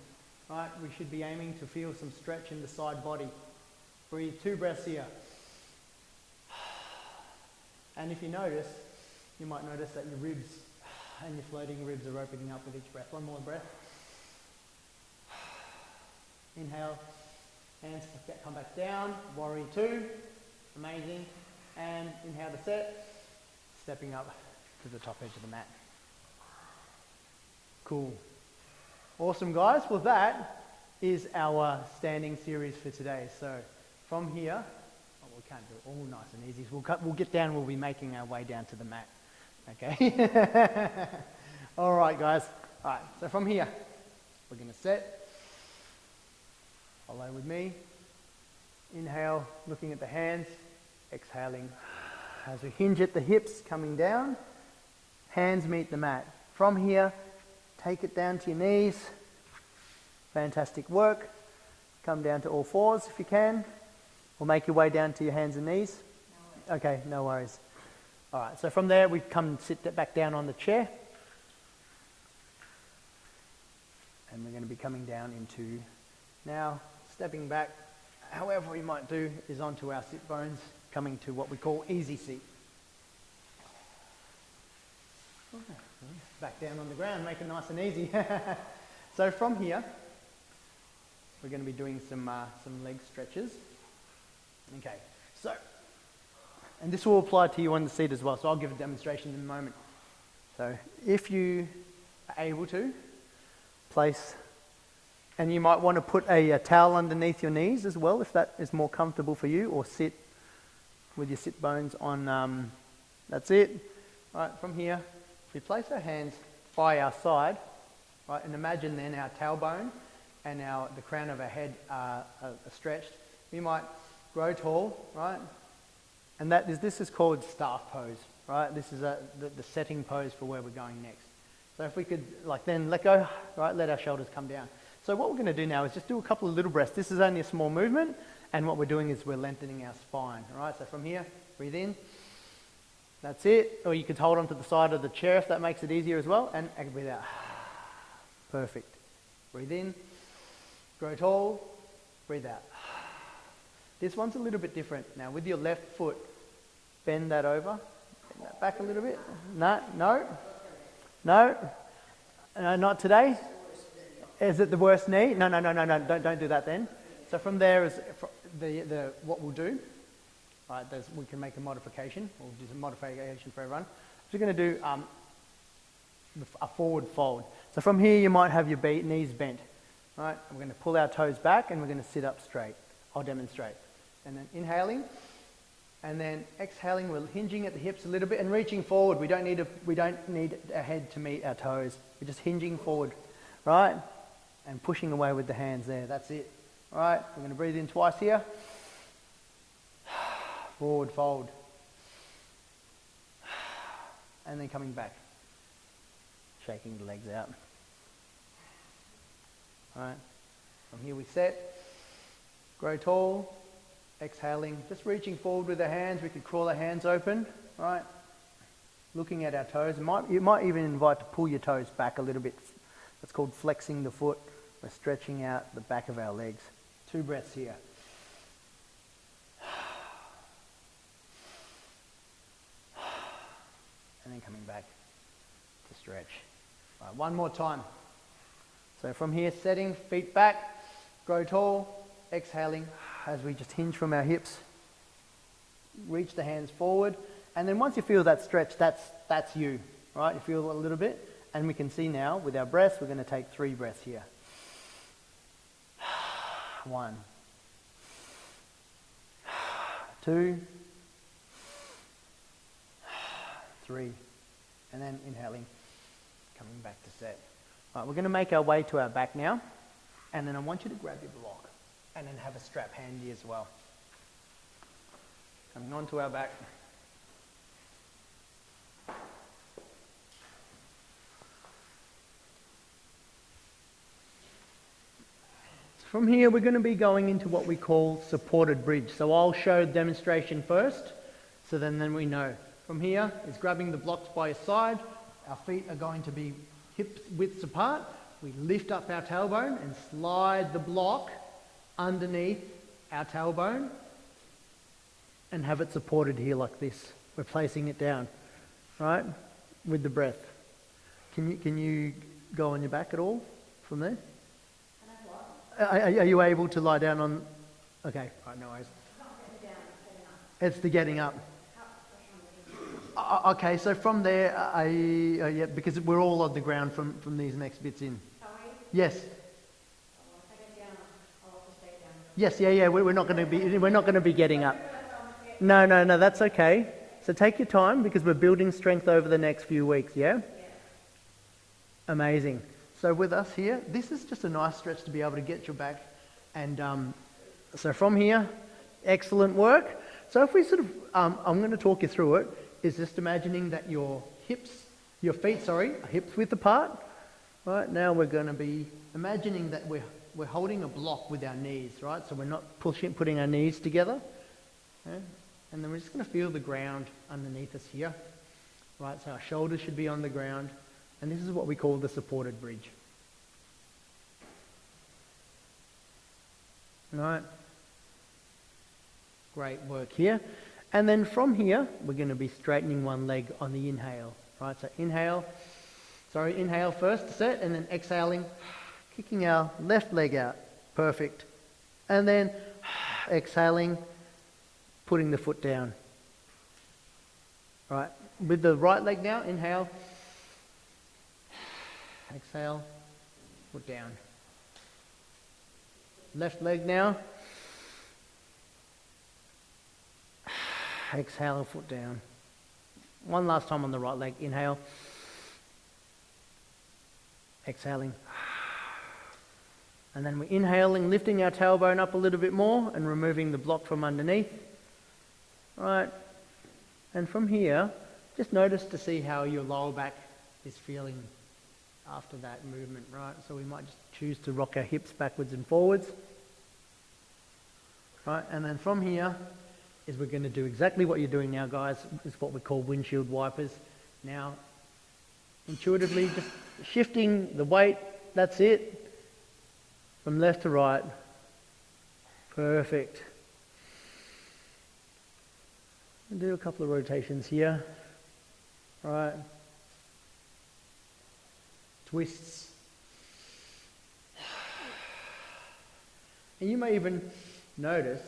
Right? We should be aiming to feel some stretch in the side body. Breathe 2 breaths here. And if you notice, you might notice that your ribs and your floating ribs are opening up with each breath. One more breath. Inhale, hands come back down, warrior 2, amazing. And inhale to set, stepping up to the top edge of the mat. Cool. Awesome, guys. Well, that is our standing series for today. So from here, we can't do it all nice and easy. So we'll get down, we'll be making our way down to the mat. Okay? All right, guys. All right, so from here, we're going to set. Follow with me. Inhale, looking at the hands. Exhaling. As we hinge at the hips, coming down. Hands meet the mat. From here, take it down to your knees. Fantastic work. Come down to all fours if you can. Or make your way down to your hands and knees. No worries. Okay, no worries. All right, so from there, we come and sit back down on the chair. And we're going to be coming down into now, stepping back, however we might do, is onto our sit bones, coming to what we call easy seat. Back down on the ground, make it nice and easy. So from here, we're going to be doing some leg stretches. Okay, so, and this will apply to you on the seat as well, so I'll give a demonstration in a moment. So if you are able to, place, and you might want to put a towel underneath your knees as well, if that is more comfortable for you, or sit with your sit bones on, that's it. Right, from here, if we place our hands by our side, right, and imagine then our tailbone and the crown of our head are stretched, we might grow tall, right? And this is called staff pose, right? This is the setting pose for where we're going next. So if we could, then let go, right? Let our shoulders come down. So what we're going to do now is just do a couple of little breaths. This is only a small movement, and what we're doing is we're lengthening our spine, all right? So from here, breathe in. That's it. Or you could hold onto the side of the chair if that makes it easier as well, and breathe out. Perfect. Breathe in. Grow tall. Breathe out. This one's a little bit different. Now with your left foot, bend that over. Bend that back a little bit. No, not today. Is it the worst knee? No, don't do that then. So from there is what we'll do. Right, we can make a modification. We'll do some modification for everyone. So we're going to do a forward fold. So from here you might have your knees bent. Right, and we're going to pull our toes back and we're going to sit up straight. I'll demonstrate. And then inhaling, and then exhaling. We're hinging at the hips a little bit and reaching forward. We don't need our head to meet our toes. We're just hinging forward, right, and pushing away with the hands there. That's it. All right. We're going to breathe in twice here. Forward fold, and then coming back, shaking the legs out. All right. From here we set. Grow tall. Exhaling, just reaching forward with our hands. We could crawl our hands open, right? Looking at our toes. You might even invite to pull your toes back a little bit. That's called flexing the foot. We're stretching out the back of our legs. 2 breaths here. And then coming back to stretch. Right, one more time. So from here, setting, feet back, grow tall, exhaling as we just hinge from our hips. Reach the hands forward. And then once you feel that stretch, that's you, right? You feel a little bit. And we can see now with our breaths, we're going to take 3 breaths here. 1, 2, 3. And then inhaling, coming back to set. All right, we're going to make our way to our back now. And then I want you to grab your block and then have a strap handy as well. Coming onto our back. From here, we're going to be going into what we call supported bridge. So I'll show demonstration first, so then we know. From here is grabbing the blocks by your side. Our feet are going to be hip widths apart. We lift up our tailbone and slide the block underneath our tailbone and have it supported here like this. We're placing it down, right, with the breath. Can you go on your back at all from there? Are you able to lie down on... Okay, right, no worries. It's the getting up. Okay, so from there, yeah, because we're all on the ground from these next bits in. Yes. Yes, yeah. We're not going to be getting up. No, that's okay. So take your time because we're building strength over the next few weeks. Yeah. Amazing. So with us here, this is just a nice stretch to be able to get your back. And so from here, excellent work. So if we sort of, I'm going to talk you through it, is just imagining that your feet are hips width apart. Right, now we're going to be imagining that we're holding a block with our knees, right? So we're not putting our knees together. Okay? And then we're just going to feel the ground underneath us here. Right, so our shoulders should be on the ground. And this is what we call the supported bridge. Right. Great work here. And then from here, we're going to be straightening one leg on the inhale. Right, so inhale first to set, and then exhaling, kicking our left leg out. Perfect. And then exhaling, putting the foot down. Right, with the right leg now, inhale. Exhale, foot down. Left leg now. Exhale, foot down. One last time on the right leg. Inhale. Exhaling. And then we're inhaling, lifting our tailbone up a little bit more and removing the block from underneath. Right. And from here, just notice to see how your lower back is feeling after that movement, right? So we might just choose to rock our hips backwards and forwards. Right, and then from here is we're going to do exactly what you're doing now, guys. It's what we call windshield wipers. Now, intuitively, just shifting the weight, that's it, from left to right. Perfect. We'll do a couple of rotations here. Right. Twists. And you may even notice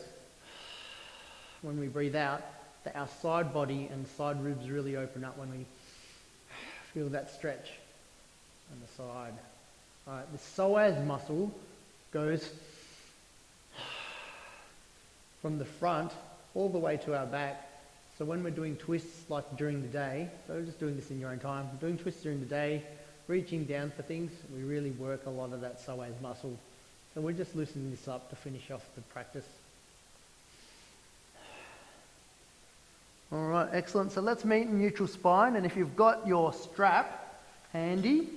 when we breathe out that our side body and side ribs really open up when we feel that stretch on the side. Right, the psoas muscle goes from the front all the way to our back. So when we're doing twists like during the day, so just doing this in your own time, doing twists during the day, reaching down for things, we really work a lot of that psoas muscle. So we're just loosening this up to finish off the practice. All right, excellent. So let's meet in neutral spine. And if you've got your straps handy,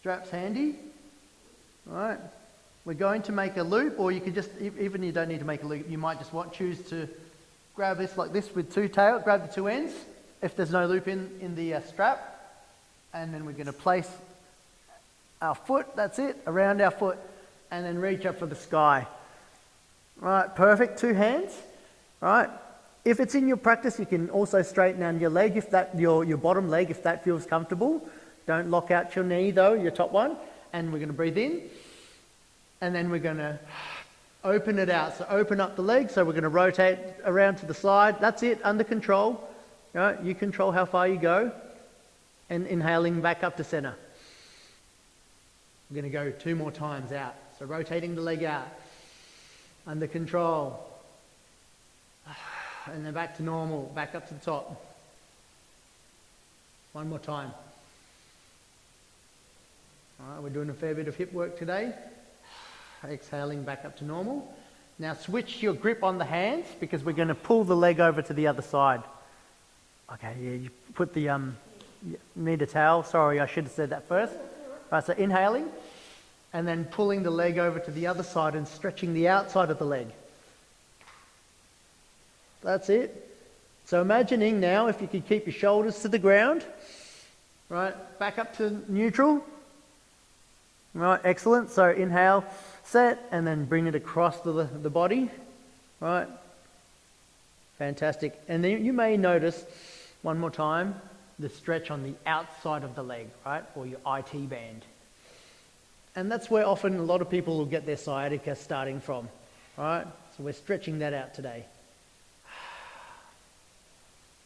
all right, We're going to make a loop, or you could just, even you don't need to make a loop, you might just choose to grab this like this with two tails, grab the two ends, if there's no loop in the strap, and then we're going to place our foot, that's it, around our foot, and then reach up for the sky. Right, perfect, two hands, right. If it's in your practice, you can also straighten down your leg, if that, your bottom leg, if that feels comfortable. Don't lock out your knee though, your top one, and we're going to breathe in, and then we're going to open it out. So open up the leg, so we're going to rotate around to the side, that's it, under control. Right, you control how far you go, and inhaling back up to center. We're going to go 2 more times out. So rotating the leg out, under control. And then back to normal, back up to the top. 1 more time. All right, we're doing a fair bit of hip work today. Exhaling back up to normal. Now switch your grip on the hands, because we're going to pull the leg over to the other side. Okay, yeah, you put the, need a towel. Sorry, I should have said that first. Right, so inhaling, and then pulling the leg over to the other side and stretching the outside of the leg. That's it. So imagining now, if you could keep your shoulders to the ground, right, back up to neutral. Right, excellent. So inhale, set, and then bring it across the body. Right, fantastic. And then you may notice, one more time, the stretch on the outside of the leg, right, or your IT band. And that's where often a lot of people will get their sciatica starting from, right? So we're stretching that out today.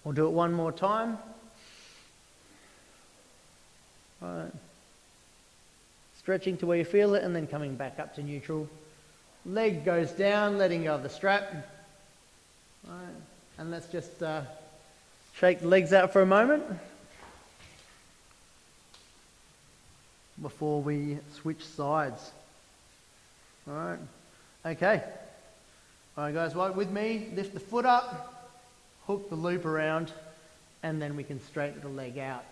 We'll do it one more time. Right. Stretching to where you feel it, and then coming back up to neutral. Leg goes down, letting go of the strap. Right. And let's just shake the legs out for a moment before we switch sides. All right. Okay. All right, guys, right with me. Lift the foot up, hook the loop around, and then we can straighten the leg out.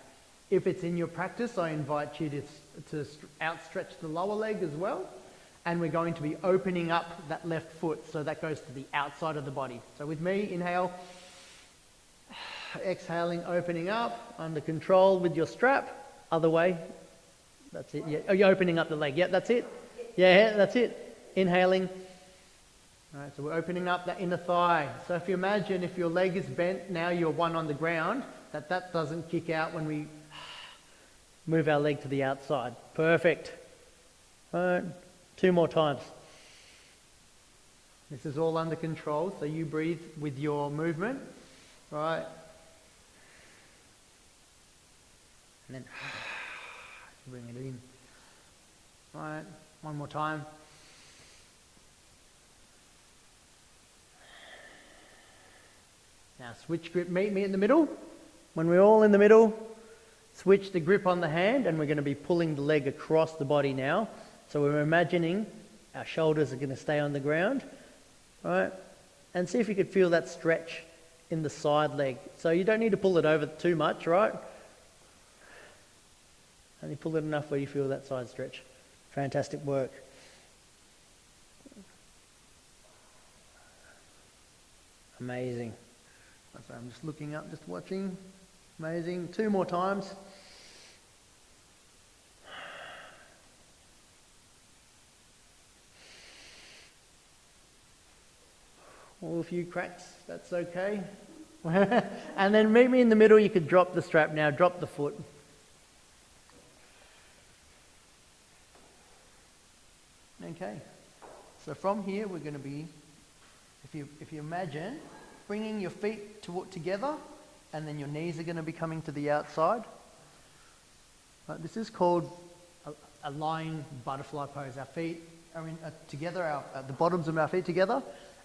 If it's in your practice, I invite you to outstretch the lower leg as well. And we're going to be opening up that left foot, so that goes to the outside of the body. So with me, inhale, exhaling, opening up, under control with your strap. Other way. That's it. Yeah. Oh, you're opening up the leg. Yeah, that's it. Yeah, that's it. Inhaling. All right, so we're opening up that inner thigh. So if you imagine, if your leg is bent, now you're one on the ground, that doesn't kick out when we move our leg to the outside. Perfect. All right, 2 more times. This is all under control, so you breathe with your movement. Right. And then bring it in. All right, 1 more time. Now switch grip, meet me in the middle. When we're all in the middle, switch the grip on the hand, and we're going to be pulling the leg across the body now. So we're imagining our shoulders are going to stay on the ground. All right, and see if you could feel that stretch in the side leg. So you don't need to pull it over too much, right? Only pull it enough where you feel that side stretch. Fantastic work. Amazing. So I'm just looking up, just watching. Amazing. 2 more times. Or a few cracks, that's okay. And then meet me in the middle. You could drop the strap now, drop the foot. Okay, so from here we're going to be, if you imagine, bringing your feet together, and then your knees are going to be coming to the outside. Right, this is called a lying butterfly pose. Our feet are together, the bottoms of our feet together,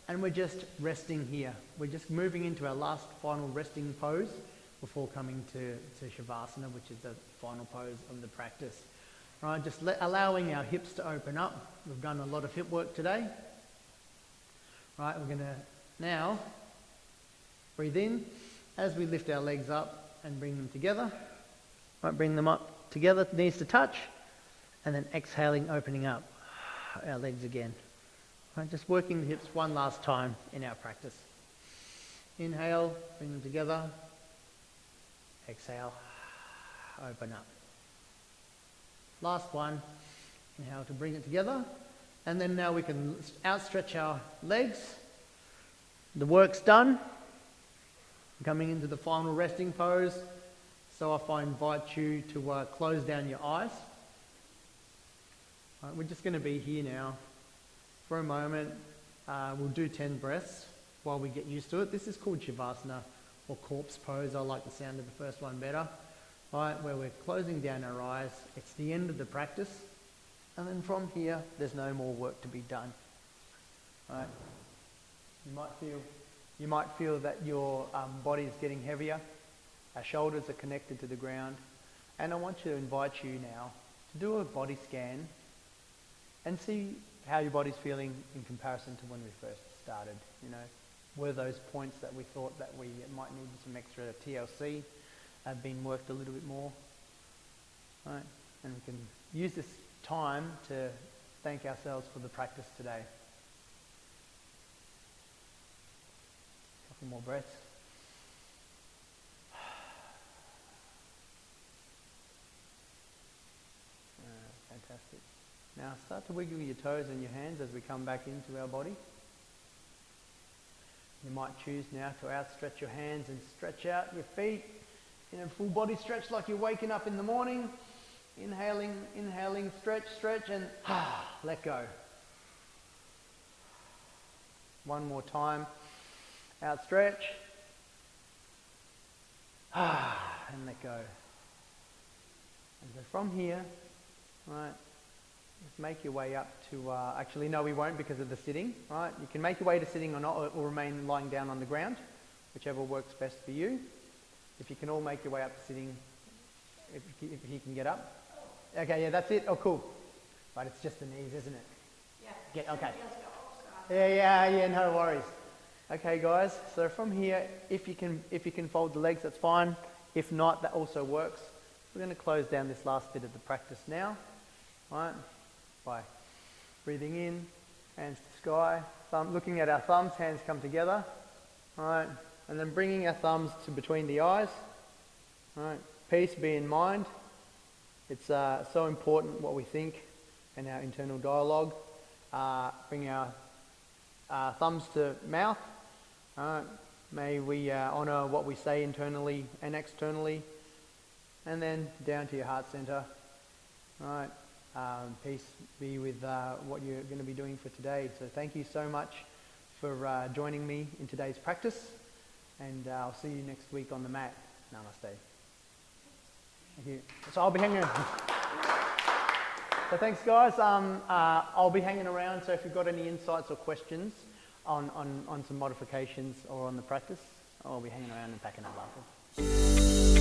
and we're just resting here. We're just moving into our last final resting pose before coming to Shavasana, which is the final pose of the practice. Right, just allowing our hips to open up. We've done a lot of hip work today. Right, we're going to now breathe in as we lift our legs up and bring them together. Right, bring them up together, knees to touch, and then exhaling, opening up. our legs again. Right, just working the hips one last time in our practice. Inhale, bring them together. Exhale, open up. Last one, inhale to bring it together. And then now we can outstretch our legs. The work's done. Coming into the final resting pose. So if I invite you to close down your eyes. Right, we're just going to be here now for a moment. We'll do 10 breaths while we get used to it. This is called Shavasana or corpse pose. I like the sound of the first one better. Right, where we're closing down our eyes. It's the end of the practice. And then from here, there's no more work to be done. Right? You might feel that your body is getting heavier. Our shoulders are connected to the ground. And I want to invite you now to do a body scan and see how your body's feeling in comparison to when we first started. You know, were those points that we thought that we might need some extra TLC have been worked a little bit more? Right? And we can use this time to thank ourselves for the practice today. A couple more breaths. Fantastic. Now start to wiggle your toes and your hands as we come back into our body. You might choose now to outstretch your hands and stretch out your feet in a full body stretch like you're waking up in the morning. Inhaling, stretch, and let go. One more time. Outstretch. And let go. And so from here, right, just make your way up to, actually no we won't because of the sitting, right? You can make your way to sitting or not, or remain lying down on the ground, whichever works best for you. If you can all make your way up to sitting, if you can get up. Okay, yeah, that's it. Oh, cool. But it's just the knees, isn't it? Yeah. Okay. Yeah, no worries. Okay, guys. So from here, if you can fold the legs, that's fine. If not, that also works. We're going to close down this last bit of the practice now, right? By breathing in, hands to sky, looking at our thumbs, hands come together, right? And then bringing our thumbs to between the eyes, right? Peace be in mind. It's so important what we think and our internal dialogue. Bring our thumbs to mouth. May we honour what we say internally and externally. And then down to your heart centre. Right. Peace be with what you're going to be doing for today. So thank you so much for joining me in today's practice. And I'll see you next week on the mat. Namaste. Thank you. So I'll be hanging around. So thanks guys. I'll be hanging around, so if you've got any insights or questions on some modifications or on the practice, I'll be hanging around and packing up after.